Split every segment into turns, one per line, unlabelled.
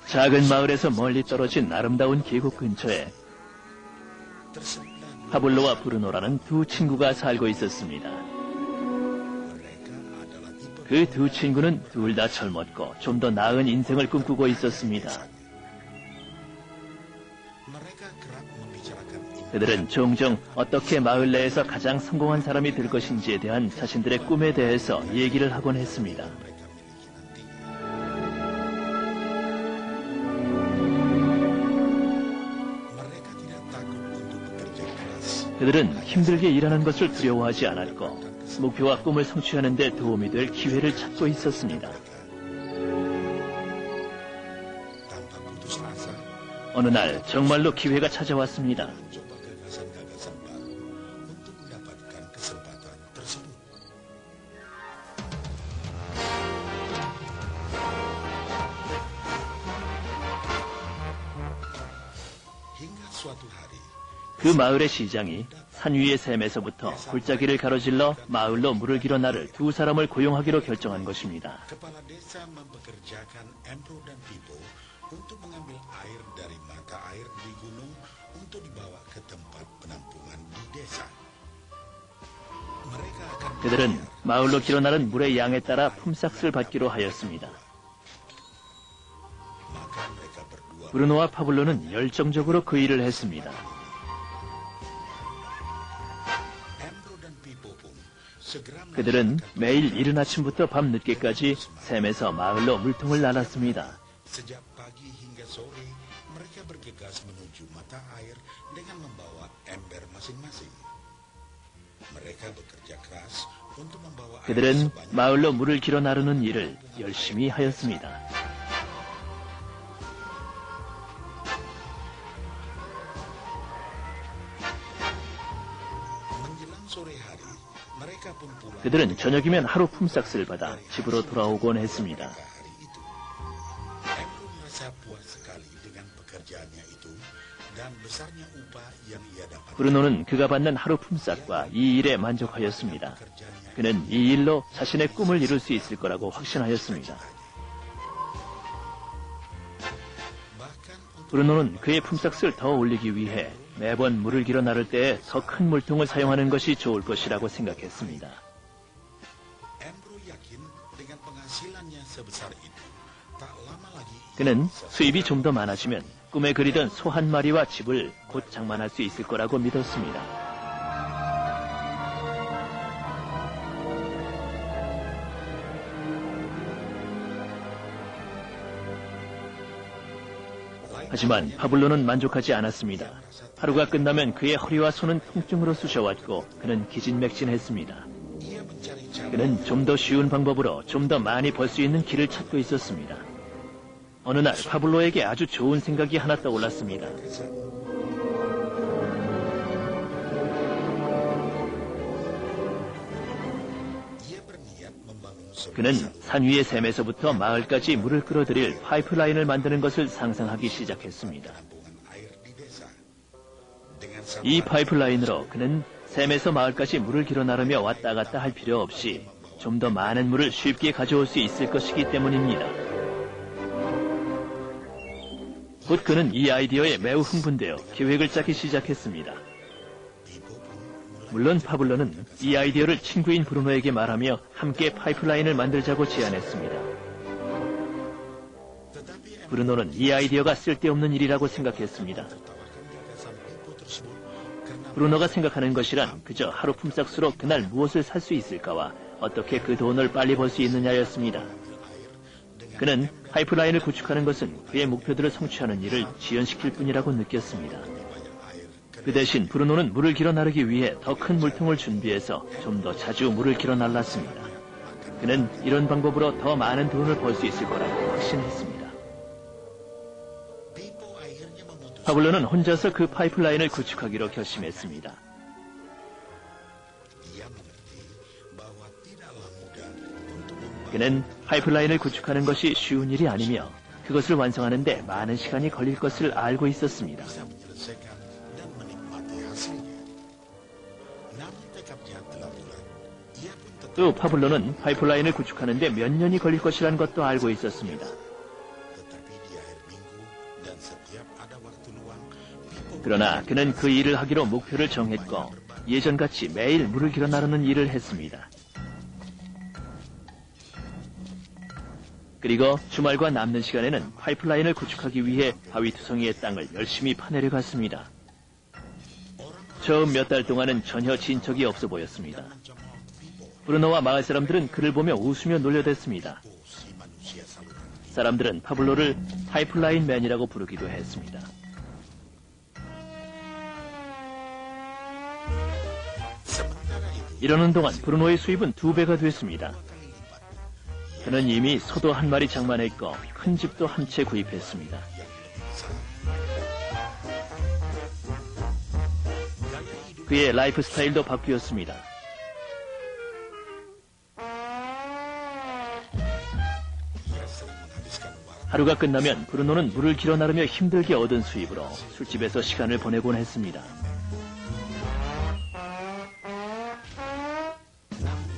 작은 마을에서 멀리 떨어진 아름다운 계곡 근처에 파블로와 브루노라는 두 친구가 살고 있었습니다. 그 두 친구는 둘 다 젊었고 좀 더 나은 인생을 꿈꾸고 있었습니다. 그들은 종종 어떻게 마을 내에서 가장 성공한 사람이 될 것인지에 대한 자신들의 꿈에 대해서 얘기를 하곤 했습니다. 그들은 힘들게 일하는 것을 두려워하지 않았고 목표와 꿈을 성취하는 데 도움이 될 기회를 찾고 있었습니다. 어느 날 정말로 기회가 찾아왔습니다. 그 마을의 시장이 산 위의 샘에서부터 골짜기를 가로질러 마을로 물을 길어 나를 두 사람을 고용하기로 결정한 것입니다. 그들은 마을로 길어 나른 물의 양에 따라 품삯을 받기로 하였습니다. 브루노와 파블로는 열정적으로 그 일을 했습니다. 그들은 매일 이른 아침부터 밤 늦게까지 샘에서 마을로 물통을 날았습니다. 그들은 마을로 물을 길어 나르는 일을 열심히 하였습니다. 그들은 저녁이면 하루 품삯을 받아 집으로 돌아오곤 했습니다. 브루노는 그가 받는 하루 품삯과 이 일에 만족하였습니다. 그는 이 일로 자신의 꿈을 이룰 수 있을 거라고 확신하였습니다. 브루노는 그의 품삯을 더 올리기 위해 매번 물을 길어 나를 때에 더 큰 물통을 사용하는 것이 좋을 것이라고 생각했습니다. 그는 수입이 좀 더 많아지면 꿈에 그리던 소 한 마리와 집을 곧 장만할 수 있을 거라고 믿었습니다. 하지만 파블로는 만족하지 않았습니다. 하루가 끝나면 그의 허리와 손은 통증으로 쑤셔왔고 그는 기진맥진했습니다. 그는 좀 더 쉬운 방법으로 좀 더 많이 벌 수 있는 길을 찾고 있었습니다. 어느 날 파블로에게 아주 좋은 생각이 하나 떠올랐습니다. 그는 산 위의 샘에서부터 마을까지 물을 끌어들일 파이프라인을 만드는 것을 상상하기 시작했습니다. 이 파이프라인으로 그는 샘에서 마을까지 물을 길어 나르며 왔다 갔다 할 필요 없이 좀 더 많은 물을 쉽게 가져올 수 있을 것이기 때문입니다. 곧 그는 이 아이디어에 매우 흥분되어 계획을 짜기 시작했습니다. 물론 파블로는 이 아이디어를 친구인 브루노에게 말하며 함께 파이프라인을 만들자고 제안했습니다. 브루노는 이 아이디어가 쓸데없는 일이라고 생각했습니다. 브루노가 생각하는 것이란 그저 하루 품삯으로 그날 무엇을 살 수 있을까와 어떻게 그 돈을 빨리 벌 수 있느냐였습니다. 그는 파이프라인을 구축하는 것은 그의 목표들을 성취하는 일을 지연시킬 뿐이라고 느꼈습니다. 그 대신 브루노는 물을 길어 나르기 위해 더 큰 물통을 준비해서 좀 더 자주 물을 길어 날랐습니다. 그는 이런 방법으로 더 많은 돈을 벌 수 있을 거라고 확신했습니다. 파블로는 혼자서 그 파이프라인을 구축하기로 결심했습니다. 그는 파이프라인을 구축하는 것이 쉬운 일이 아니며 그것을 완성하는 데 많은 시간이 걸릴 것을 알고 있었습니다. 또 파블로는 파이프라인을 구축하는 데 몇 년이 걸릴 것이라는 것도 알고 있었습니다. 그러나 그는 그 일을 하기로 목표를 정했고 예전같이 매일 물을 길어 나르는 일을 했습니다. 그리고 주말과 남는 시간에는 파이프라인을 구축하기 위해 바위투성이의 땅을 열심히 파내려 갔습니다. 처음 몇 달 동안은 전혀 진척이 없어 보였습니다. 브루노와 마을 사람들은 그를 보며 웃으며 놀려댔습니다. 사람들은 파블로를 파이프라인 맨이라고 부르기도 했습니다. 이러는 동안 브루노의 수입은 2배가 됐습니다. 그는 이미 소도 한 마리 장만했고 큰 집도 한 채 구입했습니다. 그의 라이프 스타일도 바뀌었습니다. 하루가 끝나면 브루노는 물을 길어 나르며 힘들게 얻은 수입으로 술집에서 시간을 보내곤 했습니다.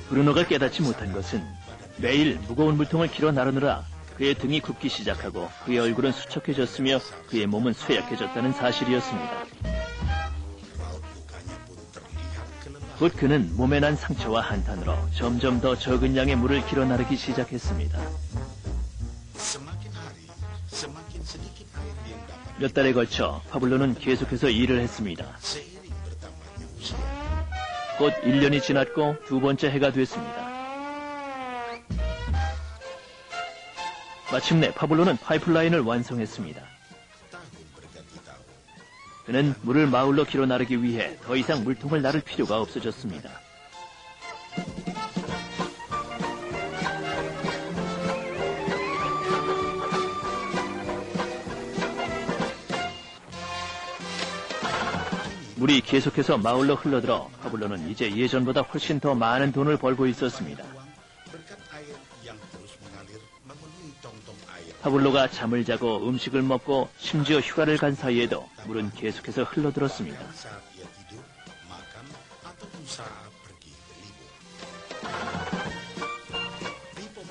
브루노가 깨닫지 못한 것은 매일 무거운 물통을 길어 나르느라 그의 등이 굽기 시작하고 그의 얼굴은 수척해졌으며 그의 몸은 쇠약해졌다는 사실이었습니다. 곧 그는 몸에 난 상처와 한탄으로 점점 더 적은 양의 물을 길어 나르기 시작했습니다. 몇 달에 걸쳐 파블로는 계속해서 일을 했습니다. 곧 1년이 지났고 2번째 해가 됐습니다. 마침내 파블로는 파이프라인을 완성했습니다. 그는 물을 마을로 길어 나르기 위해 더 이상 물통을 나를 필요가 없어졌습니다. 물이 계속해서 마을로 흘러들어 파블로는 이제 예전보다 훨씬 더 많은 돈을 벌고 있었습니다. 파블로가 잠을 자고 음식을 먹고 심지어 휴가를 간 사이에도 물은 계속해서 흘러들었습니다.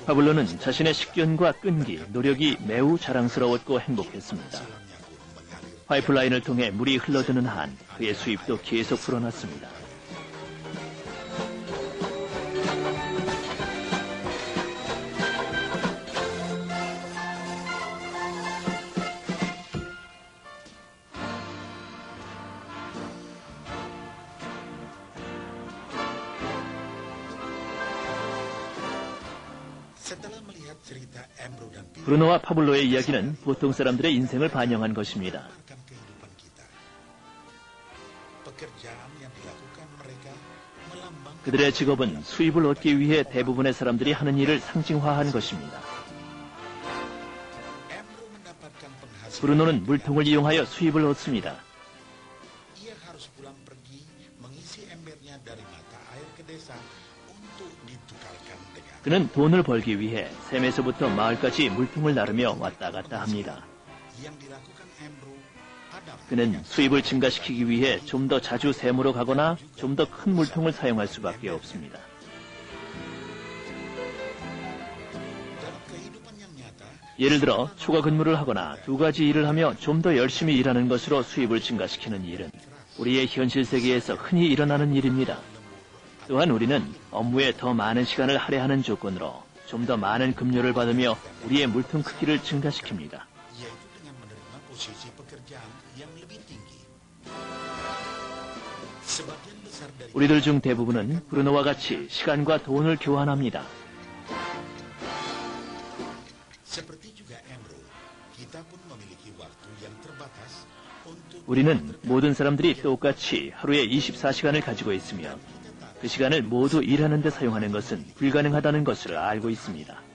파블로는 자신의 식견과 끈기, 노력이 매우 자랑스러웠고 행복했습니다. 파이프라인을 통해 물이 흘러드는 한 그의 수입도 계속 불어났습니다. 브루노와 파블로의 이야기는 보통 사람들의 인생을 반영한 것입니다. 그들의 직업은 수입을 얻기 위해 대부분의 사람들이 하는 일을 상징화한 것입니다. 브루노는 물통을 이용하여 수입을 얻습니다. 그는 돈을 벌기 위해 샘에서부터 마을까지 물통을 나르며 왔다 갔다 합니다. 그는 수입을 증가시키기 위해 좀 더 자주 샘으로 가거나 좀 더 큰 물통을 사용할 수밖에 없습니다. 예를 들어 초과 근무를 하거나 2가지 일을 하며 좀 더 열심히 일하는 것으로 수입을 증가시키는 일은 우리의 현실 세계에서 흔히 일어나는 일입니다. 또한 우리는 업무에 더 많은 시간을 할애하는 조건으로 좀 더 많은 급료를 받으며 우리의 물통 크기를 증가시킵니다. 우리들 중 대부분은 브루노와 같이 시간과 돈을 교환합니다. 우리는 모든 사람들이 똑같이 하루에 24시간을 가지고 있으며 그 시간을 모두 일하는 데 사용하는 것은 불가능하다는 것을 알고 있습니다.